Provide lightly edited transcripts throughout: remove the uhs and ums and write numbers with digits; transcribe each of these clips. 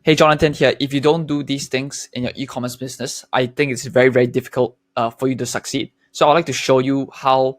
Hey, Jonathan here. If you don't do these things in your e-commerce business, I think it's very, very difficult for you to succeed. So I'd like to show you how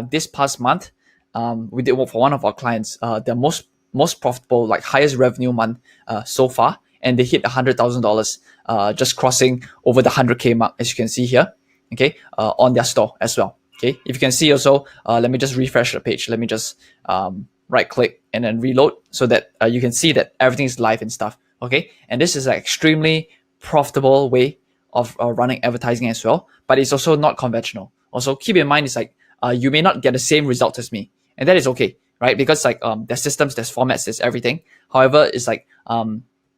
this past month, we did for one of our clients, the most profitable, like highest revenue month so far, and they hit $100,000, just crossing over the 100K mark, as you can see here, okay, on their store as well. Okay, if you can see also, let me just refresh the page. Let me just right click and then reload so that you can see that everything is live and stuff. Okay, and this is an extremely profitable way of running advertising as well, but it's also not conventional. Also, keep in mind, it's like you may not get the same results as me, and that is okay, right? Because like there's systems, there's formats, there's everything. However, it's like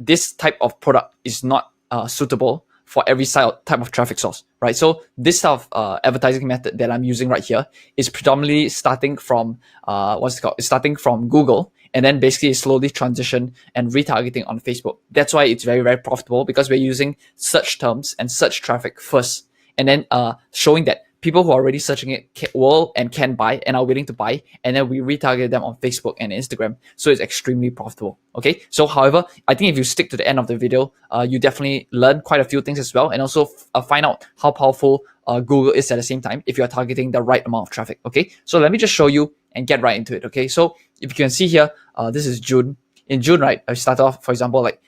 this type of product is not suitable for every type of traffic source, right? So this type of advertising method that I'm using right here is predominantly starting from what's it called? It's starting from Google, and then basically slowly transition and retargeting on Facebook. That's why it's very, very profitable, because we're using search terms and search traffic first, and then showing that people who are already searching it will and can buy and are willing to buy, and then we retarget them on Facebook and Instagram. So it's extremely profitable. Okay. So, however, I think if you stick to the end of the video, you definitely learn quite a few things as well, and also find out how powerful Google is at the same time if you're targeting the right amount of traffic. Okay. So let me just show you and get right into it. Okay. So if you can see here, this is June. In June, right, I started off, for example, like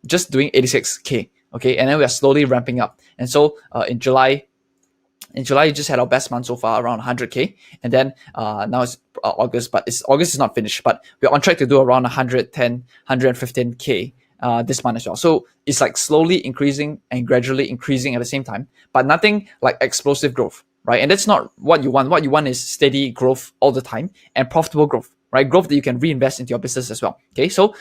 just doing 86K. Okay. And then we are slowly ramping up. And so in July, we just had our best month so far, around 100K. And then now it's August, but August is not finished. But we're on track to do around 110, 115K this month as well. So it's like slowly increasing and gradually increasing at the same time, but nothing like explosive growth, right? And that's not what you want. What you want is steady growth all the time and profitable growth, right? Growth that you can reinvest into your business as well. Okay, so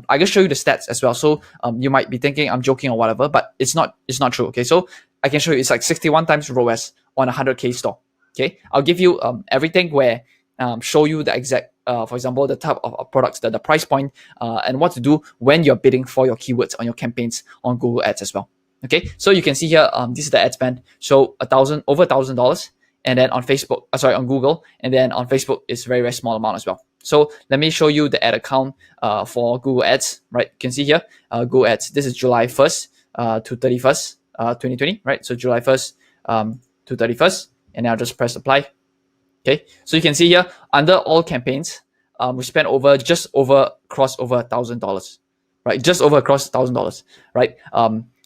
I can show you the stats as well. So you might be thinking I'm joking or whatever, but it's not true. Okay, so I can show you it's like 61 times ROAS on a 100K store. Okay, I'll give you everything where show you the exact, for example, the type of products, the price point, and what to do when you're bidding for your keywords on your campaigns on Google Ads as well. Okay, so you can see here, this is the ad spend. So over $1,000, and then on Facebook, on Google, and then on Facebook it's very, very small amount as well. So let me show you the ad account for Google Ads. Right, you can see here, Google Ads. This is July 1st to 31st, 2020. Right, so July 1st to 31st, and I'll just press apply. Okay, so you can see here under all campaigns, we spent just over $1,000, right? Just over $1,000, right?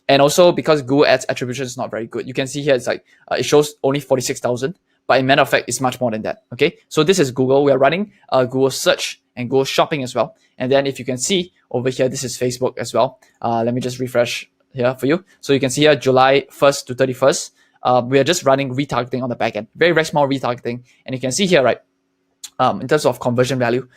And also because Google Ads attribution is not very good, you can see here it's like it shows only 46,000, but in matter of fact, it's much more than that. Okay, so this is Google. We are running Google Search and Google Shopping as well. And then if you can see over here, this is Facebook as well. Let me just refresh here for you. So you can see here July 1st to 31st. We are just running retargeting on the back end, very, very small retargeting. And you can see here, right, in terms of conversion value,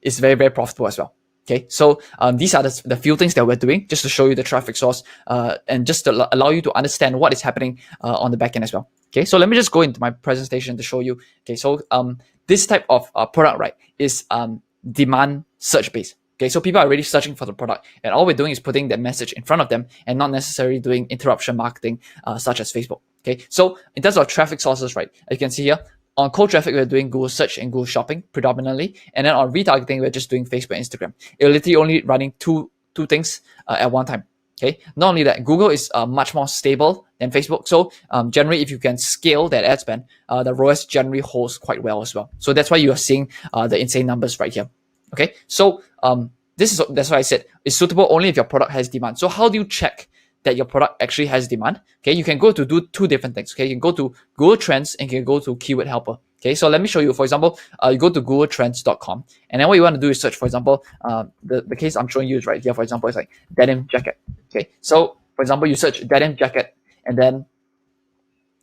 it's very, very profitable as well. Okay, so these are the few things that we're doing just to show you the traffic source and just to allow you to understand what is happening on the back end as well. Okay, so let me just go into my presentation to show you. Okay, so this type of product, right, is demand search based. Okay, so people are already searching for the product, and all we're doing is putting that message in front of them and not necessarily doing interruption marketing such as Facebook. Okay, so in terms of traffic sources, right, you can see here on cold traffic, we're doing Google Search and Google Shopping predominantly, and then on retargeting, we're just doing Facebook and Instagram. You're literally only running two things at one time. Okay, not only that, Google is much more stable than Facebook. So generally, if you can scale that ad spend, the ROAS generally holds quite well as well. So that's why you are seeing the insane numbers right here. Okay, so that's why I said it's suitable only if your product has demand. So how do you check that your product actually has demand? Okay, you can go to do two different things. Okay, you can go to Google Trends and you can go to Keyword Helper. Okay, so let me show you. For example, you go to googletrends.com, and then what you want to do is search. For example, the case I'm showing you is right here. For example, it's like denim jacket. Okay, so for example, you search denim jacket, and then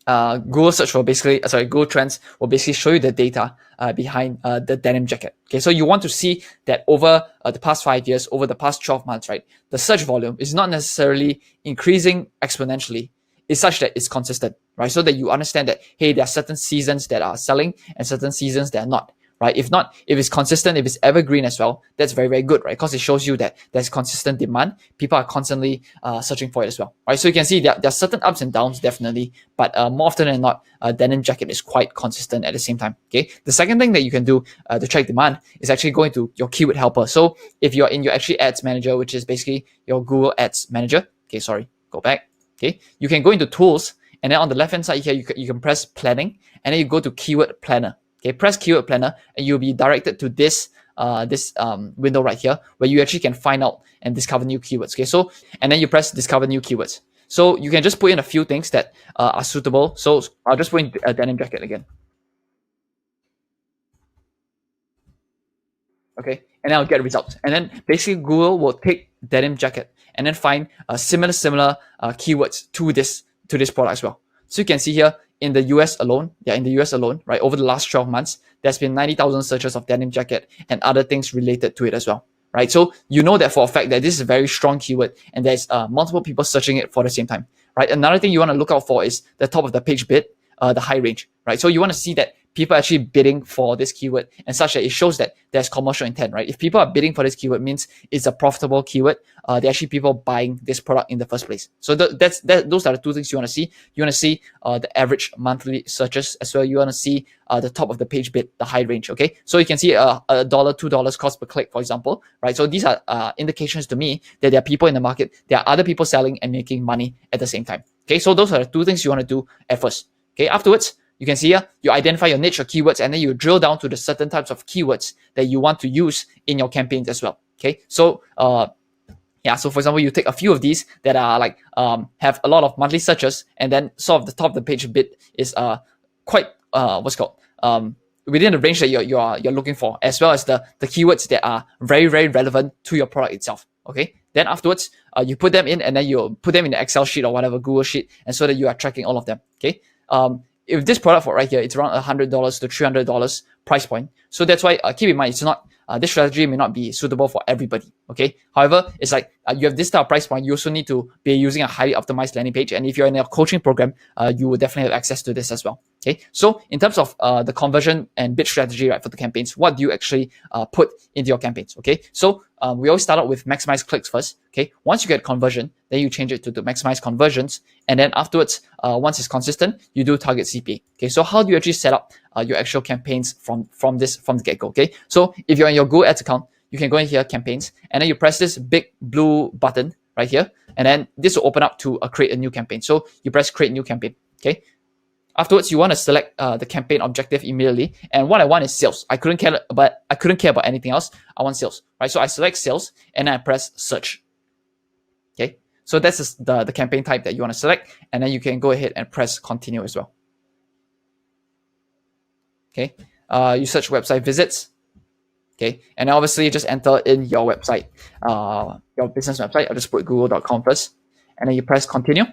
Google search will basically, Google Trends will basically show you the data behind the denim jacket. Okay, so you want to see that over the past 5 years, over the past 12 months, right, the search volume is not necessarily increasing exponentially. It's such that it's consistent, right? So that you understand that, hey, there are certain seasons that are selling and certain seasons that are not, right? If not, if it's consistent, if it's evergreen as well, that's very, very good, right? Because it shows you that there's consistent demand. People are constantly searching for it as well, right? So you can see there are certain ups and downs, definitely, but more often than not, denim jacket is quite consistent at the same time, okay? The second thing that you can do to track demand is actually going to your keyword helper. So if you're in your actually ads manager, which is basically your Google Ads manager, okay, sorry, go back, okay? You can go into tools, and then on the left-hand side here, you can press planning, and then you go to keyword planner. Okay, press keyword planner, and you'll be directed to this window right here, where you actually can find out and discover new keywords. Okay, so and then you press discover new keywords. So you can just put in a few things that are suitable. So I'll just put in a denim jacket again. Okay, and then I'll get results. And then basically Google will take denim jacket and then find similar keywords to this product as well. So you can see here in the US alone, right, over the last 12 months, there's been 90,000 searches of denim jacket and other things related to it as well, right? So you know that for a fact that this is a very strong keyword and there's multiple people searching it for the same time, right? Another thing you want to look out for is the top of the page bid, the high range, right? So you want to see that people are actually bidding for this keyword and such that it shows that there's commercial intent, right? If people are bidding for this keyword, means it's a profitable keyword. They're actually people buying this product in the first place. So those are the two things you want to see. You want to see the average monthly searches as well. You want to see the top of the page bid, the high range, okay? So you can see $1, $2 cost per click, for example, right? So these are indications to me that there are people in the market, there are other people selling and making money at the same time, okay? So those are the two things you want to do at first, okay? Afterwards, you can see here, you identify your niche or keywords, and then you drill down to the certain types of keywords that you want to use in your campaigns as well. Okay, so so for example, you take a few of these that are like have a lot of monthly searches, and then sort of the top of the page bit is quite within the range that you're looking for, as well as the keywords that are very, very relevant to your product itself. Okay, then afterwards you put them in, and then you put them in the Excel sheet or whatever Google sheet, and so that you are tracking all of them. Okay. If this product for right here, it's around $100 to $300 price point. So that's why keep in mind, it's not this strategy may not be suitable for everybody. Okay. However, it's like you have this type of price point. You also need to be using a highly optimized landing page. And if you're in a coaching program, you will definitely have access to this as well. Okay. So in terms of the conversion and bid strategy, right, for the campaigns, what do you actually put into your campaigns? Okay. So we always start out with maximize clicks first. Okay. Once you get conversion, then you change it to maximize conversions. And then afterwards, once it's consistent, you do target CPA. Okay. So how do you actually set up your actual campaigns from the get-go? Okay. So if you're in your Google Ads account, you can go in here, campaigns, and then you press this big blue button right here. And then this will open up to create a new campaign. So you press create new campaign. Okay. Afterwards, you want to select the campaign objective immediately. And what I want is sales. I couldn't care about anything else. I want sales, right? So I select sales and then I press search. Okay. So that's the campaign type that you want to select. And then you can go ahead and press continue as well. Okay. You search website visits. Okay. And obviously just enter in your website, your business website. I'll just put google.com first. And then you press continue.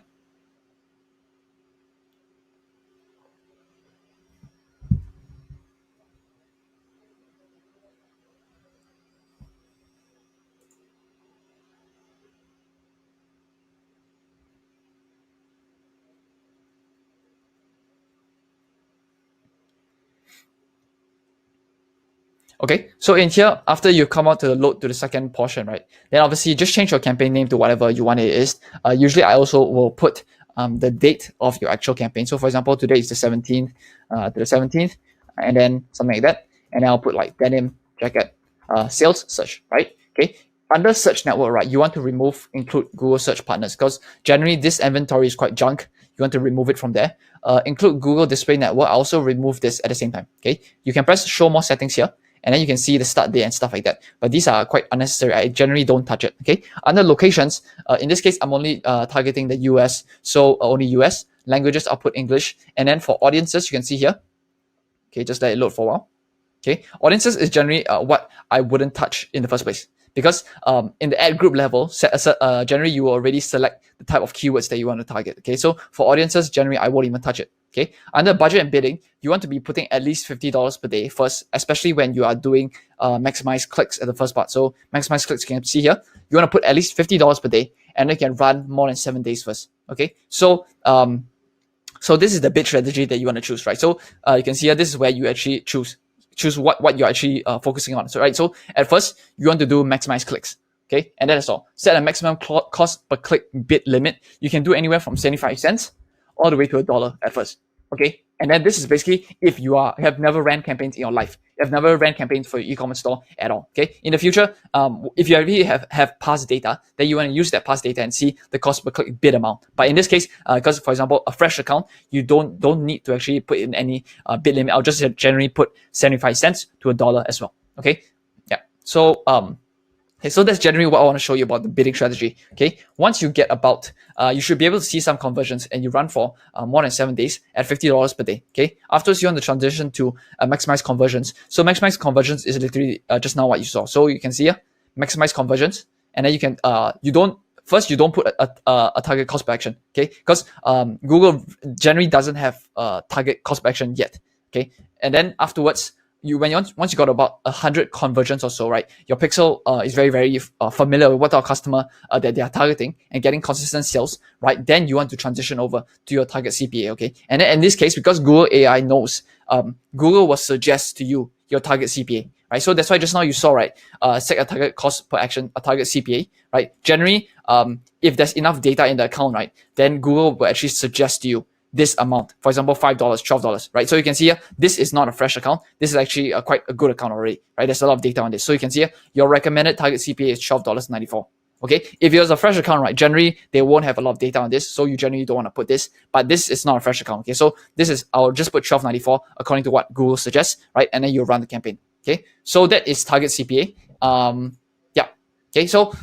Okay, so in here, after you come out to the load to the second portion, right, then obviously just change your campaign name to whatever you want it is. Usually I also will put the date of your actual campaign. So for example, today is the 17th to the 17th, and then something like that. And then I'll put like denim jacket sales search, right? Okay. Under search network, right, you want to include Google search partners, because generally this inventory is quite junk. You want to remove it from there. Include Google display network. I also remove this at the same time. Okay. You can press show more settings here, and then you can see the start date and stuff like that. But these are quite unnecessary. I generally don't touch it. Okay. Under locations, in this case, I'm only targeting the US. So only US. Languages, I'll put English. And then for audiences, you can see here. Okay, just let it load for a while. Okay. Audiences is generally what I wouldn't touch in the first place. Because in the ad group level, generally you will already select the type of keywords that you want to target. Okay. So for audiences, generally I won't even touch it. Okay. Under budget and bidding, you want to be putting at least $50 per day first, especially when you are doing maximize clicks at the first part. So maximize clicks, you can see here, you want to put at least $50 per day, and you can run more than 7 days first. Okay. So so this is the bid strategy that you want to choose, right? So you can see here, this is where you actually choose choose what you're actually focusing on. So so at first you want to do maximize clicks. Okay, and that's all. Set a maximum cost per click bid limit. You can do anywhere from 75 cents all the way to $1 at first. Okay, and then this is basically if you have never ran campaigns in your life. You have never ran campaigns for your e-commerce store at all. Okay, in the future, if you already have past data, then you want to use that past data and see the cost per click bid amount. But in this case, because for example, a fresh account, you don't need to actually put in any bid limit. I'll just generally put 75 cents to $1 as well. Okay, yeah. So okay, so that's generally what I want to show you about the bidding strategy. Okay, once you get about, you should be able to see some conversions, and you run for more than 7 days at $50 per day. Okay, afterwards you want to transition to maximize conversions. So maximize conversions is literally just now what you saw. So you can see here, maximize conversions, and then you can you don't put a target cost per action. Okay, because Google generally doesn't have target cost per action yet. Okay, and then afterwards, once you got about 100 conversions or so, right, your pixel is very familiar with what our customer that they are targeting and getting consistent sales, right? Then you want to transition over to your target CPA. Okay, and then in this case, because Google AI knows, Google will suggest to you your target CPA, right? So that's why just now you saw, right, set a target cost per action, a target CPA, right? Generally, if there's enough data in the account, right, then Google will actually suggest to you this amount, for example, $5, $12, right? So you can see here, this is not a fresh account. This is actually quite a good account already, right? There's a lot of data on this. So you can see here, your recommended target CPA is $12.94. Okay, if it was a fresh account, right, generally they won't have a lot of data on this, so you generally don't want to put this. But this is not a fresh account. Okay, so this is, I'll just put $12.94 according to what Google suggests, right? And then you run the campaign. Okay, so that is target CPA. Yeah. Okay, so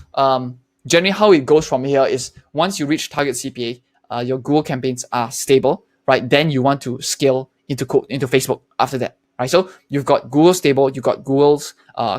generally how it goes from here is once you reach target CPA, your Google campaigns are stable, right? Then you want to scale into Facebook after that, right? So you've got Google stable, you've got Google's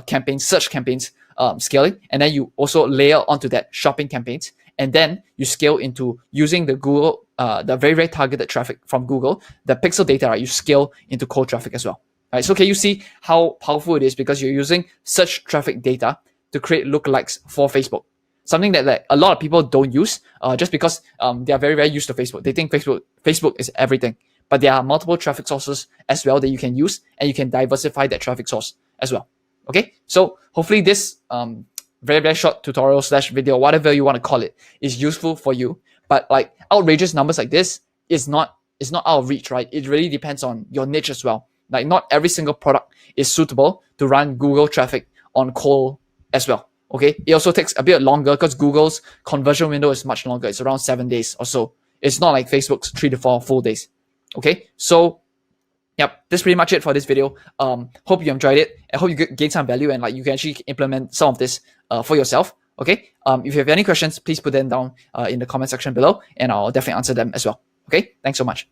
campaigns, search campaigns scaling, and then you also layer onto that shopping campaigns, and then you scale into using the Google, the very targeted traffic from Google, the pixel data, right? You scale into cold traffic as well, right? So can you see how powerful it is because you're using search traffic data to create lookalikes for Facebook? Something that like a lot of people don't use, just because they are very used to Facebook. They think Facebook is everything, but there are multiple traffic sources as well that you can use, and you can diversify that traffic source as well. Okay, so hopefully this very short tutorial / video, whatever you want to call it, is useful for you. But like outrageous numbers like this is not out of reach, right? It really depends on your niche as well. Like not every single product is suitable to run Google traffic on cold as well. Okay, it also takes a bit longer because Google's conversion window is much longer. It's around 7 days or so. It's not like Facebook's 3 to 4 full days. Okay, so yep, that's pretty much it for this video. Hope you enjoyed it. I hope you gained some value and like you can actually implement some of this for yourself. Okay, if you have any questions, please put them down in the comment section below, and I'll definitely answer them as well. Okay, thanks so much.